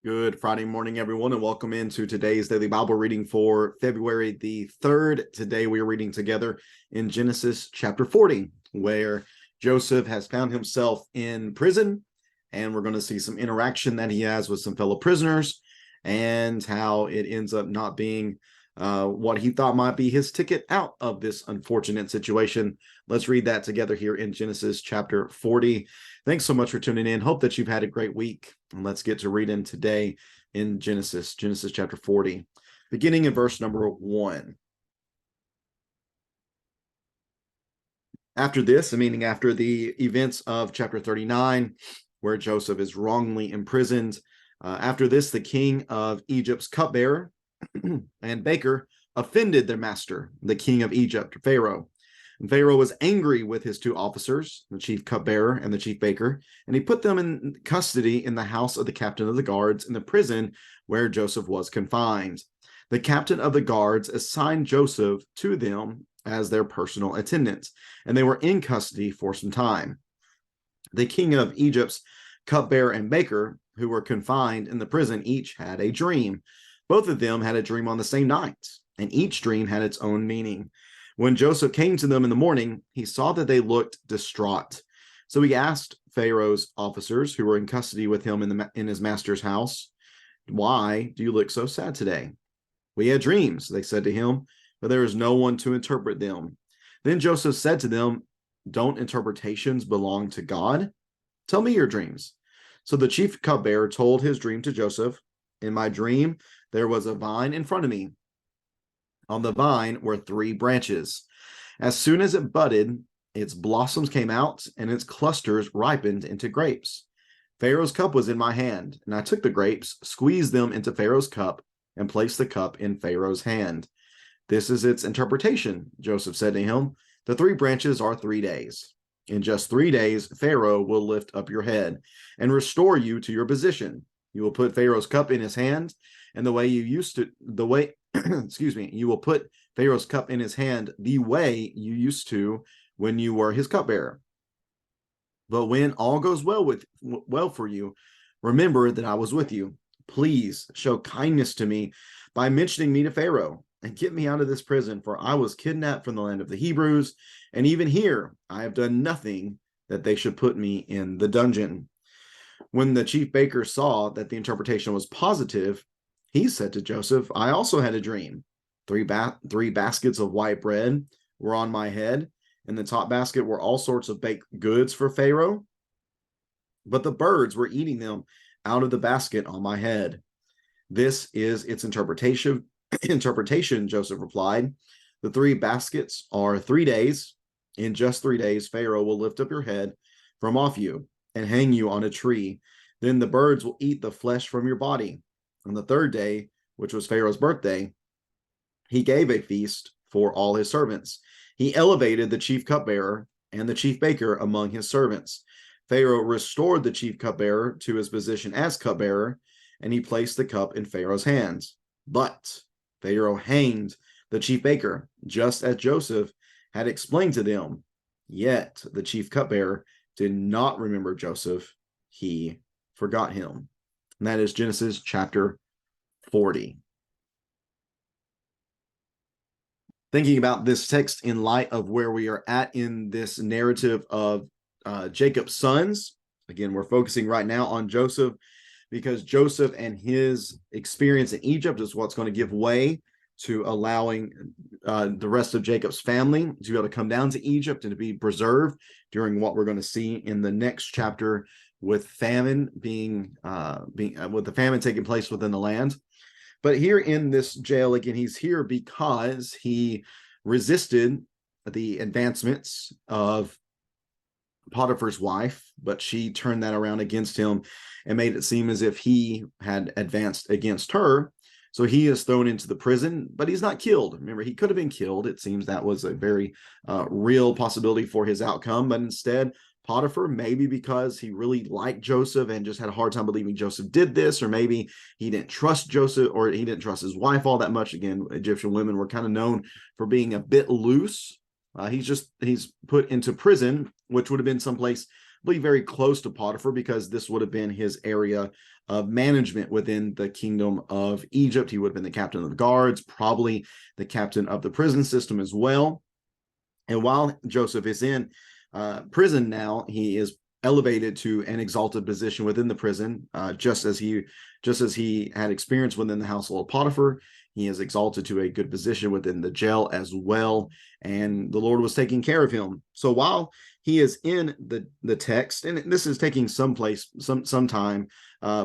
Good Friday morning, everyone, and welcome into today's daily Bible reading for February the 3rd. Today we are reading together in Genesis chapter 40, where Joseph has found himself in prison, and we're going to see some interaction that he has with some fellow prisoners and how it ends up not being what he thought might be his ticket out of this unfortunate situation. Let's read that together here in Genesis chapter 40. Thanks so much for tuning in. Hope that you've had a great week. And let's get to reading today in Genesis chapter 40, beginning in verse number 1. After this, meaning after the events of chapter 39, where Joseph is wrongly imprisoned, after this, the king of Egypt's cupbearer and baker offended their master, the king of Egypt, Pharaoh. And Pharaoh was angry with his two officers, the chief cupbearer and the chief baker, and he put them in custody in the house of the captain of the guards in the prison where Joseph was confined. The captain of the guards assigned Joseph to them as their personal attendant, and they were in custody for some time. The king of Egypt's cupbearer and baker, who were confined in the prison, each had a dream. Both of them had a dream on the same night, and each dream had its own meaning. When Joseph came to them in the morning, he saw that they looked distraught. So he asked Pharaoh's officers who were in custody with him in his master's house, "Why do you look so sad today?" "We had dreams," they said to him, "but there is no one to interpret them." Then Joseph said to them, "Don't interpretations belong to God? Tell me your dreams." So the chief cupbearer told his dream to Joseph. "In my dream, there was a vine in front of me. On the vine were 3 branches. As soon as it budded, its blossoms came out and its clusters ripened into grapes. Pharaoh's cup was in my hand, and I took the grapes, squeezed them into Pharaoh's cup, and placed the cup in Pharaoh's hand. This is its interpretation," Joseph said to him. "The 3 branches are 3 days. In just 3 days, Pharaoh will lift up your head and restore you to your position. You will put Pharaoh's cup in his hand, and you will put Pharaoh's cup in his hand the way you used to when you were his cupbearer. But when all goes well for you, remember that I was with you. Please show kindness to me by mentioning me to Pharaoh and get me out of this prison, for I was kidnapped from the land of the Hebrews, and even here I have done nothing that they should put me in the dungeon." When the chief baker saw that the interpretation was positive, he said to Joseph, "I also had a dream. 3 baskets of white bread were on my head. In the top basket were all sorts of baked goods for Pharaoh, but the birds were eating them out of the basket on my head." "This is its interpretation," Joseph replied. "The 3 baskets are 3 days. In just 3 days, Pharaoh will lift up your head from off you and hang you on a tree. Then the birds will eat the flesh from your body." On the 3rd day, which was Pharaoh's birthday, he gave a feast for all his servants. He elevated the chief cupbearer and the chief baker among his servants. Pharaoh restored the chief cupbearer to his position as cupbearer, and he placed the cup in Pharaoh's hands. But Pharaoh hanged the chief baker, just as Joseph had explained to them. Yet the chief cupbearer did not remember Joseph. He forgot him. And that is Genesis chapter 40. Thinking about this text in light of where we are at in this narrative of Jacob's sons. Again, we're focusing right now on Joseph because Joseph and his experience in Egypt is what's going to give way to allowing the rest of Jacob's family to be able to come down to Egypt and to be preserved during what we're going to see in the next chapter, with famine with the famine taking place within the land. But here in this jail, again, he's here because he resisted the advancements of Potiphar's wife, but she turned that around against him and made it seem as if he had advanced against her. So he is thrown into the prison, but he's not killed. Remember, he could have been killed. It seems that was a very real possibility for his outcome, but instead, Potiphar, maybe because he really liked Joseph and just had a hard time believing Joseph did this, or maybe he didn't trust Joseph, or he didn't trust his wife all that much. Again, Egyptian women were kind of known for being a bit loose. He's put into prison, which would have been someplace, I believe, very close to Potiphar, because this would have been his area of management within the kingdom of Egypt. He would have been the captain of the guards, probably the captain of the prison system as well. And while Joseph is in prison now, he is elevated to an exalted position within the prison, just as he had experience within the household of Potiphar. He is exalted to a good position within the jail as well, and the Lord was taking care of him. So while he is in the text, and this is taking some time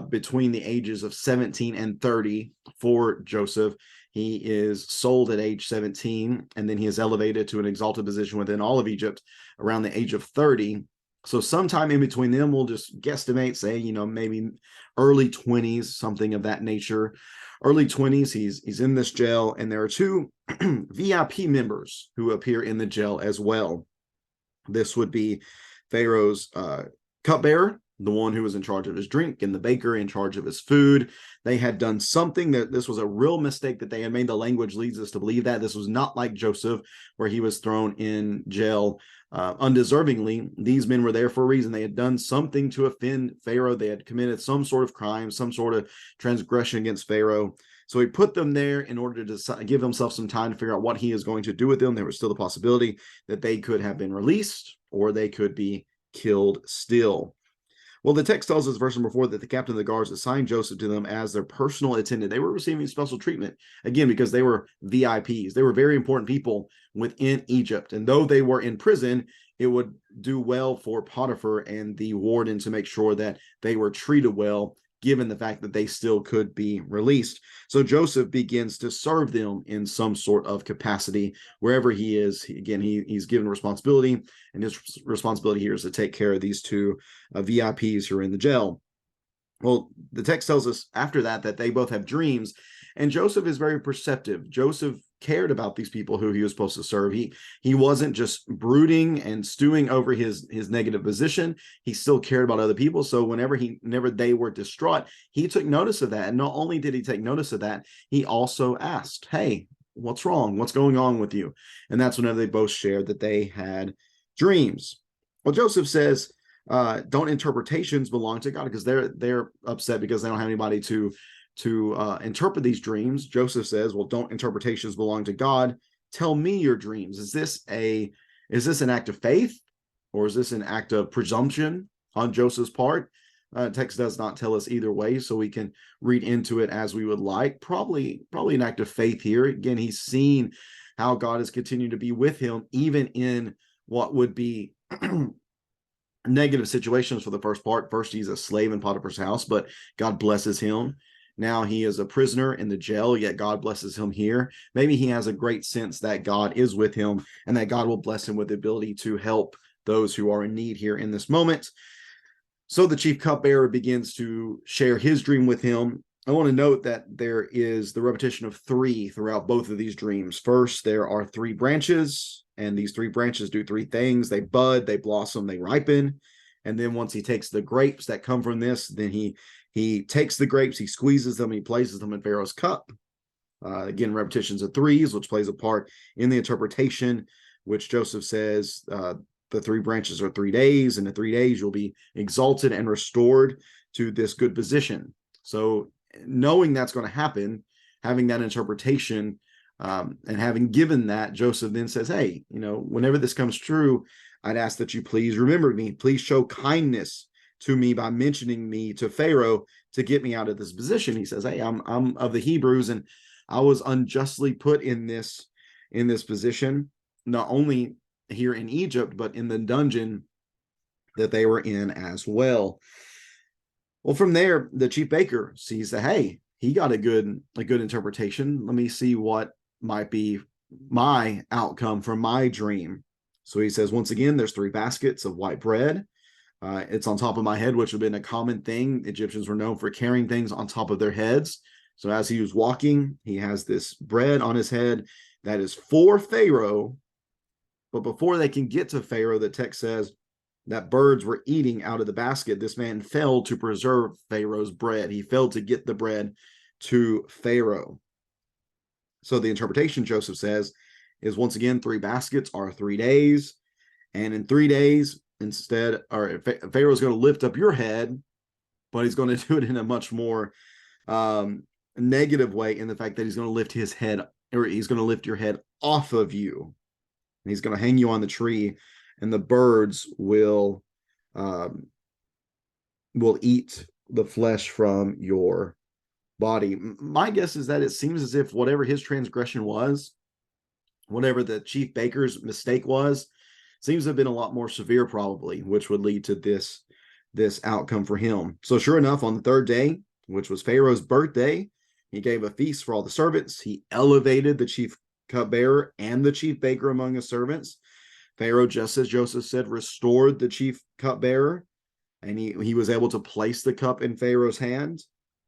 between the ages of 17 and 30 for Joseph. He is sold at age 17, and then he is elevated to an exalted position within all of Egypt around the age of 30. So sometime in between them, we'll just guesstimate, say, maybe early 20s, something of that nature. Early 20s, he's in this jail, and there are two VIP members who appear in the jail as well. This would be Pharaoh's cupbearer, the one who was in charge of his drink, and the baker in charge of his food. They had done something that this was a real mistake that they had made. The language leads us to believe that this was not like Joseph, where he was thrown in jail undeservingly. These men were there for a reason. They had done something to offend Pharaoh. They had committed some sort of crime, some sort of transgression against Pharaoh. So he put them there in order to give himself some time to figure out what he is going to do with them. There was still the possibility that they could have been released or they could be killed still. Well, the text tells us, verse number 4, that the captain of the guards assigned Joseph to them as their personal attendant. They were receiving special treatment, again, because they were VIPs. They were very important people within Egypt. And though they were in prison, it would do well for Potiphar and the warden to make sure that they were treated well, given the fact that they still could be released. So Joseph begins to serve them in some sort of capacity wherever he is. Again, he's given responsibility, and his responsibility here is to take care of these two VIPs who are in the jail. Well, the text tells us after that they both have dreams, and Joseph is very perceptive. Joseph cared about these people who he was supposed to serve. He wasn't just brooding and stewing over his negative position. He still cared about other people. So whenever they were distraught, he took notice of that. And not only did he take notice of that, he also asked, "Hey, what's wrong? What's going on with you?" And that's whenever they both shared that they had dreams. Well, Joseph says, don't interpretations belong to God? Because they're upset because they don't have anybody to interpret these dreams. Joseph says, well, don't interpretations belong to God? Tell me your dreams. Is this an act of faith, or is this an act of presumption on Joseph's part? Text does not tell us either way, so we can read into it as we would like. Probably an act of faith here. Again, he's seen how God has continued to be with him, even in what would be negative situations for the first part. First, he's a slave in Potiphar's house, but God blesses him. Now he is a prisoner in the jail, yet God blesses him here. Maybe he has a great sense that God is with him and that God will bless him with the ability to help those who are in need here in this moment. So the chief cupbearer begins to share his dream with him. I want to note that there is the repetition of 3 throughout both of these dreams. First, there are 3 branches, and these 3 branches do 3 things. They bud, they blossom, they ripen. And then once he takes the grapes that come from this, then he takes the grapes, he squeezes them, he places them in Pharaoh's cup. Again, repetitions of 3s, which plays a part in the interpretation, which Joseph says the 3 branches are 3 days, and in 3 days you'll be exalted and restored to this good position. So knowing that's going to happen, having that interpretation, and having given that, Joseph then says, hey, whenever this comes true, I'd ask that you please remember me. Please show kindness to me by mentioning me to Pharaoh to get me out of this position. He says, hey, I'm of the Hebrews, and I was unjustly put in this position, not only here in Egypt, but in the dungeon that they were in as well. Well, from there, the chief baker sees that, hey, he got a good interpretation. Let me see what might be my outcome from my dream. So he says, once again, there's 3 baskets of white bread. It's on top of my head, which would have been a common thing. Egyptians were known for carrying things on top of their heads. So as he was walking, he has this bread on his head that is for Pharaoh. But before they can get to Pharaoh, the text says that birds were eating out of the basket. This man failed to preserve Pharaoh's bread. He failed to get the bread to Pharaoh. So the interpretation, Joseph says, is once again 3 baskets are 3 days. And in 3 days, Pharaoh's going to lift up your head but he's going to do it in a much more negative way, in the fact that he's going to lift his head, or he's going to lift your head off of you. And he's going to hang you on the tree, and the birds will eat the flesh from your body. My guess is that it seems as if whatever his transgression was, whatever the chief baker's mistake was, seems to have been a lot more severe, probably, which would lead to this outcome for him. So sure enough, on the third day, which was Pharaoh's birthday, he gave a feast for all the servants. He elevated the chief cupbearer and the chief baker among his servants. Pharaoh, just as Joseph said, restored the chief cupbearer, and he was able to place the cup in Pharaoh's hand,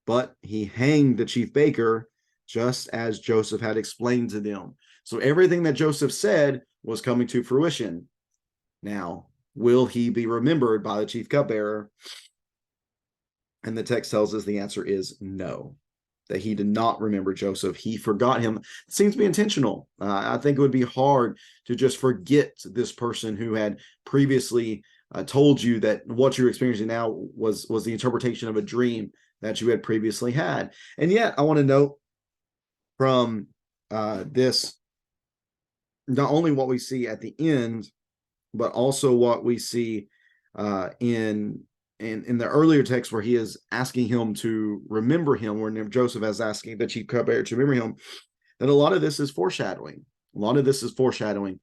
but he hanged the chief baker, just as Joseph had explained to them. So everything that Joseph said was coming to fruition. Now, will he be remembered by the chief cupbearer? And the text tells us the answer is no, that he did not remember Joseph. He forgot him. It seems to be intentional. I think it would be hard to just forget this person who had previously told you that what you're experiencing now was the interpretation of a dream that you had previously had. And yet, I want to note from this, not only what we see at the end, but also what we see in the earlier text, where he is asking him to remember him, where Joseph is asking the chief cupbearer to remember him, that a lot of this is foreshadowing. A lot of this is foreshadowing.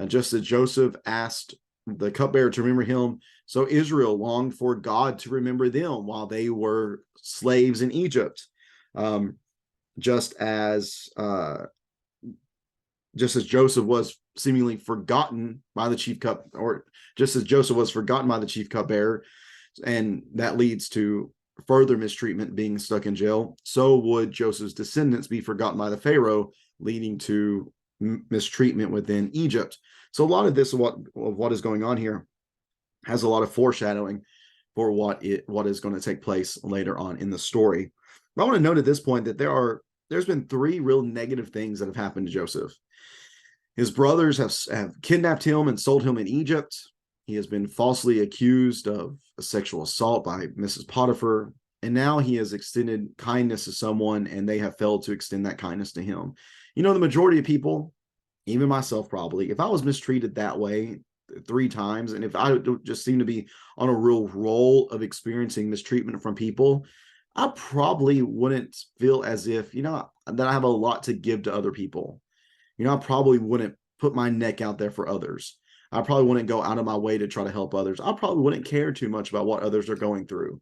Just as Joseph asked the cupbearer to remember him, so Israel longed for God to remember them while they were slaves in Egypt. Just as Joseph was seemingly forgotten by the chief cup, or just as Joseph was forgotten by the chief cupbearer, and that leads to further mistreatment, being stuck in jail, so would Joseph's descendants be forgotten by the Pharaoh, leading to mistreatment within Egypt. So a lot of this, what is going on here, has a lot of foreshadowing for what is going to take place later on in the story. But I want to note at this point that there's been three real negative things that have happened to Joseph. His brothers have kidnapped him and sold him in Egypt. He has been falsely accused of a sexual assault by Mrs. Potiphar. And now he has extended kindness to someone, and they have failed to extend that kindness to him. You know, the majority of people, even myself probably, if I was mistreated that way 3 times, and if I just seem to be on a real roll of experiencing mistreatment from people, I probably wouldn't feel as if, that I have a lot to give to other people. I probably wouldn't put my neck out there for others. I probably wouldn't go out of my way to try to help others. I probably wouldn't care too much about what others are going through.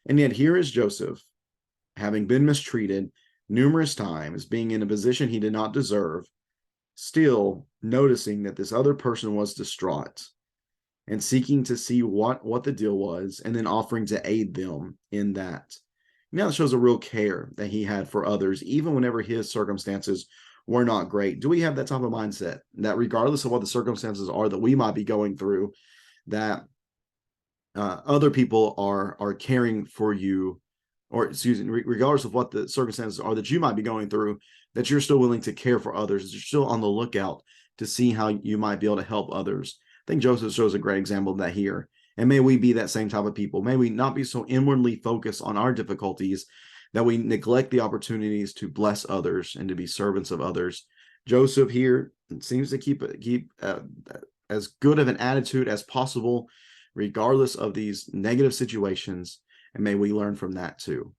And yet here is Joseph, having been mistreated numerous times, being in a position he did not deserve, still noticing that this other person was distraught and seeking to see what the deal was, and then offering to aid them in that. Now it shows a real care that he had for others, even whenever his circumstances were not great. Do we have that type of mindset, that regardless of what the circumstances are that we might be going through, that other people are caring for you, or regardless of what the circumstances are that you might be going through, that you're still willing to care for others, that you're still on the lookout to see how you might be able to help others? I think Joseph shows a great example of that here. And may we be that same type of people. May we not be so inwardly focused on our difficulties that we neglect the opportunities to bless others and to be servants of others. Joseph here seems to keep as good of an attitude as possible, regardless of these negative situations, and may we learn from that too.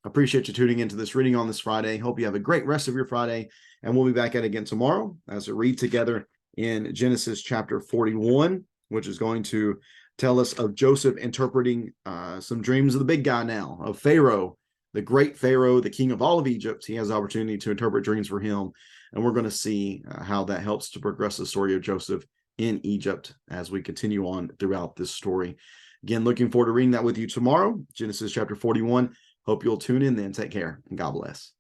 Appreciate you tuning into this reading on this Friday. Hope you have a great rest of your Friday, and we'll be back at it again tomorrow as we read together in Genesis chapter 41, which is going to tell us of Joseph interpreting some dreams of the big guy now, of Pharaoh, the great Pharaoh, the king of all of Egypt. He has the opportunity to interpret dreams for him, and we're going to see how that helps to progress the story of Joseph in Egypt as we continue on throughout this story. Again, looking forward to reading that with you tomorrow, Genesis chapter 41. Hope you'll tune in then. Take care, and God bless.